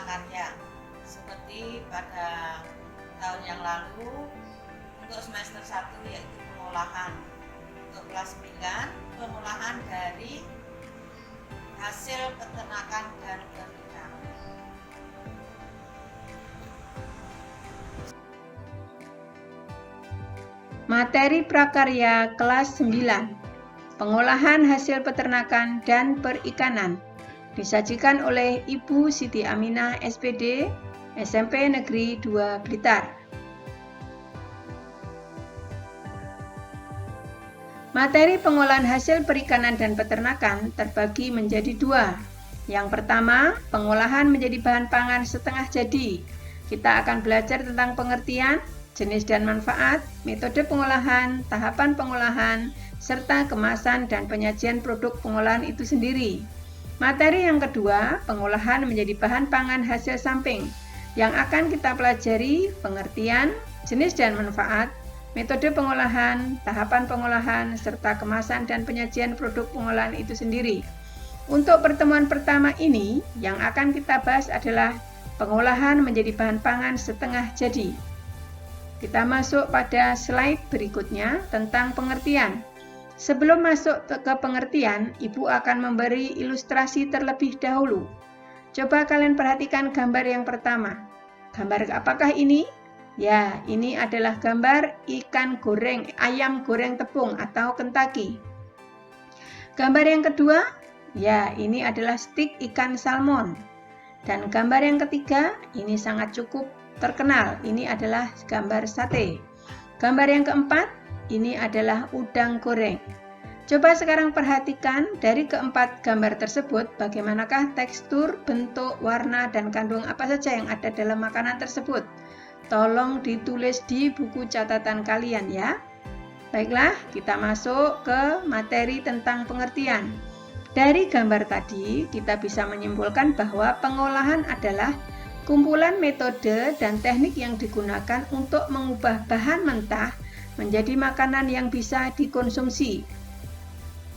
prakarya. Seperti pada tahun yang lalu untuk semester 1 yaitu pengolahan. Untuk kelas 9 pengolahan dari hasil peternakan dan perikanan. Materi prakarya kelas 9, pengolahan hasil peternakan dan perikanan, disajikan oleh Ibu Siti Aminah SPD, SMP Negeri 2 Blitar. Materi pengolahan hasil perikanan dan peternakan terbagi menjadi dua. Yang pertama, pengolahan menjadi bahan pangan setengah jadi. Kita akan belajar tentang pengertian, jenis dan manfaat, metode pengolahan, tahapan pengolahan, serta kemasan dan penyajian produk pengolahan itu sendiri. Materi yang kedua, pengolahan menjadi bahan pangan hasil samping, yang akan kita pelajari pengertian, jenis dan manfaat, metode pengolahan, tahapan pengolahan, serta kemasan dan penyajian produk pengolahan itu sendiri. Untuk pertemuan pertama ini, yang akan kita bahas adalah pengolahan menjadi bahan pangan setengah jadi. Kita masuk pada slide berikutnya tentang pengertian. Sebelum masuk ke pengertian, Ibu akan memberi ilustrasi terlebih dahulu. Coba kalian perhatikan gambar yang pertama. Gambar apakah ini? Ya, ini adalah gambar ikan goreng, ayam goreng tepung atau Kentucky. Gambar yang kedua, ya, ini adalah stik ikan salmon. Dan gambar yang ketiga, ini sangat cukup terkenal, ini adalah gambar sate. Gambar yang keempat, ini adalah udang goreng. Coba sekarang perhatikan dari keempat gambar tersebut, bagaimanakah tekstur, bentuk, warna, dan kandungan apa saja yang ada dalam makanan tersebut. Tolong ditulis di buku catatan kalian ya. Baiklah, kita masuk ke materi tentang pengertian. Dari gambar tadi, kita bisa menyimpulkan bahwa pengolahan adalah kumpulan metode dan teknik yang digunakan untuk mengubah bahan mentah menjadi makanan yang bisa dikonsumsi.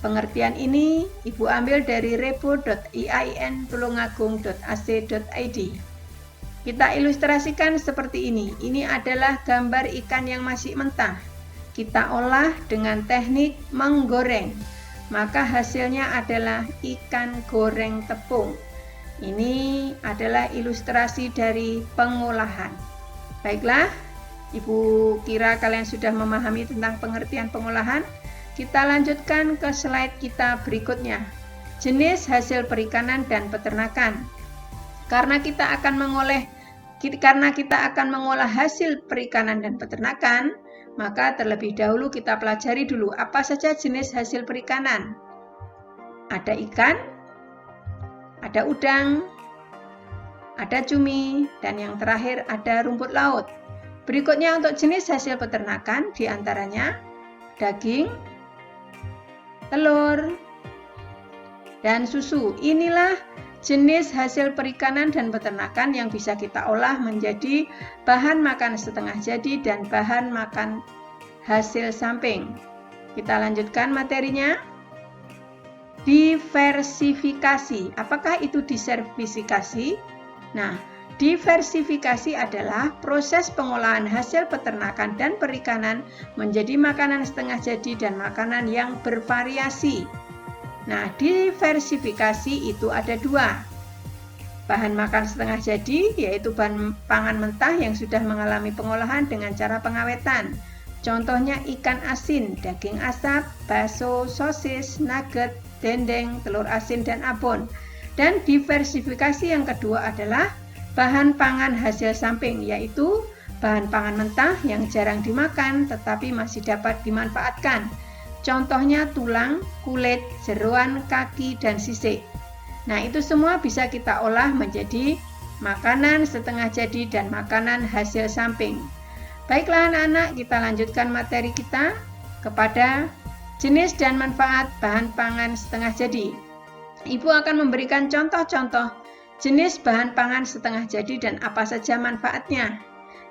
Pengertian ini Ibu ambil dari repo.iain.tulungagung.ac.id. Kita ilustrasikan seperti ini. Ini adalah gambar ikan yang masih mentah. Kita olah dengan teknik menggoreng. Maka hasilnya adalah ikan goreng tepung. Ini adalah ilustrasi dari pengolahan. Baiklah, Ibu kira kalian sudah memahami tentang pengertian pengolahan. Kita lanjutkan ke slide kita berikutnya. Jenis hasil perikanan dan peternakan. Karena kita akan mengolah hasil perikanan dan peternakan, maka terlebih dahulu kita pelajari dulu apa saja jenis hasil perikanan. Ada ikan, ada udang, ada cumi, dan yang terakhir ada rumput laut. Berikutnya untuk jenis hasil peternakan diantaranya daging, telur, dan susu. Inilah jenis hasil perikanan dan peternakan yang bisa kita olah menjadi bahan makan setengah jadi dan bahan makan hasil samping. Kita lanjutkan materinya. Diversifikasi. Apakah itu diversifikasi? Nah, diversifikasi adalah proses pengolahan hasil peternakan dan perikanan menjadi makanan setengah jadi dan makanan yang bervariasi. Nah, diversifikasi itu ada dua. Bahan makan setengah jadi, yaitu bahan pangan mentah yang sudah mengalami pengolahan dengan cara pengawetan. Contohnya ikan asin, daging asap, bakso, sosis, nugget, dendeng, telur asin, dan abon. Dan diversifikasi yang kedua adalah bahan pangan hasil samping, yaitu bahan pangan mentah yang jarang dimakan tetapi masih dapat dimanfaatkan. Contohnya tulang, kulit, jeroan, kaki, dan sisik. Nah, itu semua bisa kita olah menjadi makanan setengah jadi dan makanan hasil samping. Baiklah anak-anak, kita lanjutkan materi kita kepada jenis dan manfaat bahan pangan setengah jadi. Ibu akan memberikan contoh-contoh jenis bahan pangan setengah jadi dan apa saja manfaatnya.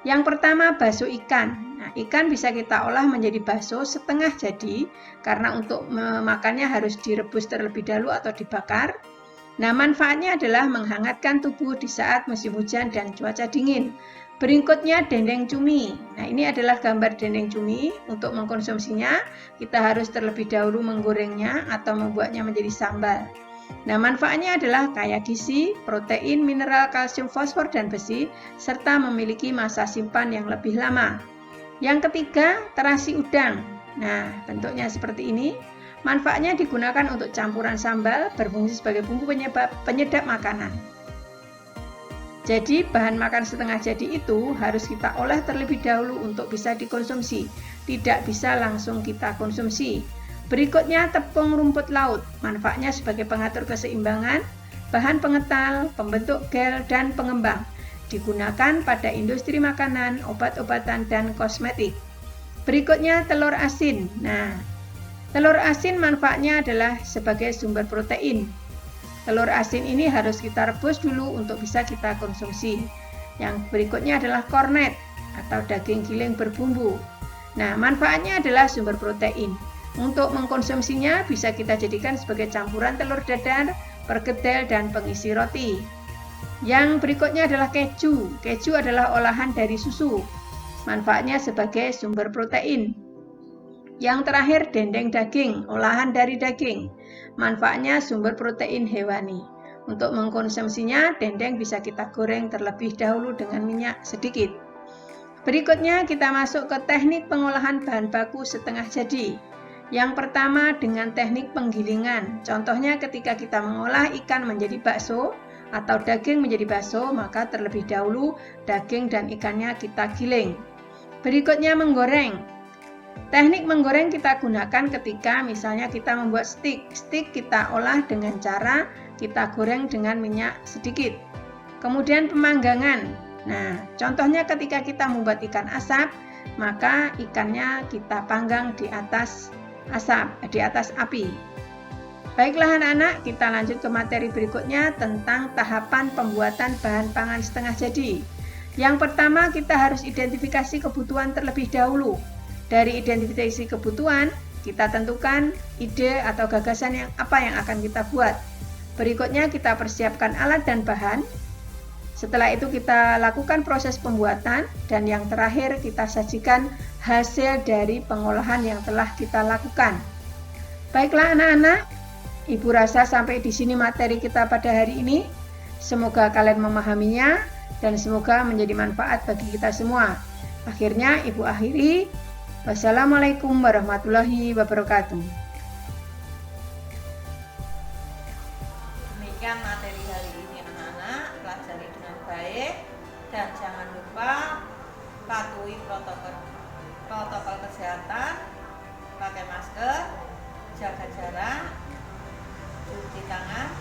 Yang pertama, bakso ikan. Nah, ikan bisa kita olah menjadi bakso setengah jadi karena untuk memakannya harus direbus terlebih dahulu atau dibakar. Nah, manfaatnya adalah menghangatkan tubuh di saat musim hujan dan cuaca dingin. Berikutnya dendeng cumi. Nah, ini adalah gambar dendeng cumi. Untuk mengkonsumsinya, kita harus terlebih dahulu menggorengnya atau membuatnya menjadi sambal. Nah, manfaatnya adalah kaya gizi, protein, mineral, kalsium, fosfor, dan besi, serta memiliki masa simpan yang lebih lama. Yang ketiga, terasi udang. Nah, bentuknya seperti ini. Manfaatnya digunakan untuk campuran sambal, berfungsi sebagai bumbu penyedap makanan. Jadi, bahan makan setengah jadi itu harus kita olah terlebih dahulu untuk bisa dikonsumsi. Tidak bisa langsung kita konsumsi. Berikutnya, tepung rumput laut. Manfaatnya sebagai pengatur keseimbangan, bahan pengetal, pembentuk gel, dan pengembang. Digunakan pada industri makanan, obat-obatan, dan kosmetik. Berikutnya, telur asin. Nah, telur asin manfaatnya adalah sebagai sumber protein. Telur asin ini harus kita rebus dulu untuk bisa kita konsumsi. Yang berikutnya adalah kornet atau daging giling berbumbu. Nah, manfaatnya adalah sumber protein. Untuk mengkonsumsinya bisa kita jadikan sebagai campuran telur dadar, perkedel, dan pengisi roti. Yang berikutnya adalah keju. Keju adalah olahan dari susu. Manfaatnya sebagai sumber protein. Yang terakhir dendeng daging, olahan dari daging. Manfaatnya sumber protein hewani. Untuk mengkonsumsinya, dendeng bisa kita goreng terlebih dahulu dengan minyak sedikit. Berikutnya kita masuk ke teknik pengolahan bahan baku setengah jadi. Yang pertama dengan teknik penggilingan. Contohnya ketika kita mengolah ikan menjadi bakso atau daging menjadi bakso, maka terlebih dahulu daging dan ikannya kita giling. Berikutnya menggoreng. Teknik menggoreng kita gunakan ketika misalnya kita membuat stik. Stik kita olah dengan cara kita goreng dengan minyak sedikit. Kemudian pemanggangan. Nah, contohnya ketika kita membuat ikan asap, maka ikannya kita panggang di atas api. Baiklah anak-anak, kita lanjut ke materi berikutnya tentang tahapan pembuatan bahan pangan setengah jadi. Yang pertama kita harus identifikasi kebutuhan terlebih dahulu. Dari identifikasi kebutuhan, kita tentukan ide atau gagasan yang akan kita buat. Berikutnya kita persiapkan alat dan bahan. Setelah itu kita lakukan proses pembuatan dan yang terakhir kita sajikan hasil dari pengolahan yang telah kita lakukan. Baiklah anak-anak, Ibu rasa sampai di sini materi kita pada hari ini. Semoga kalian memahaminya dan semoga menjadi manfaat bagi kita semua. Akhirnya Ibu akhiri. Wassalamualaikum warahmatullahi wabarakatuh. Demikian materi hari ini anak-anak, pelajari dengan baik dan jangan lupa patuhi protokol kesehatan, pakai masker, jaga jarak, cuci tangan,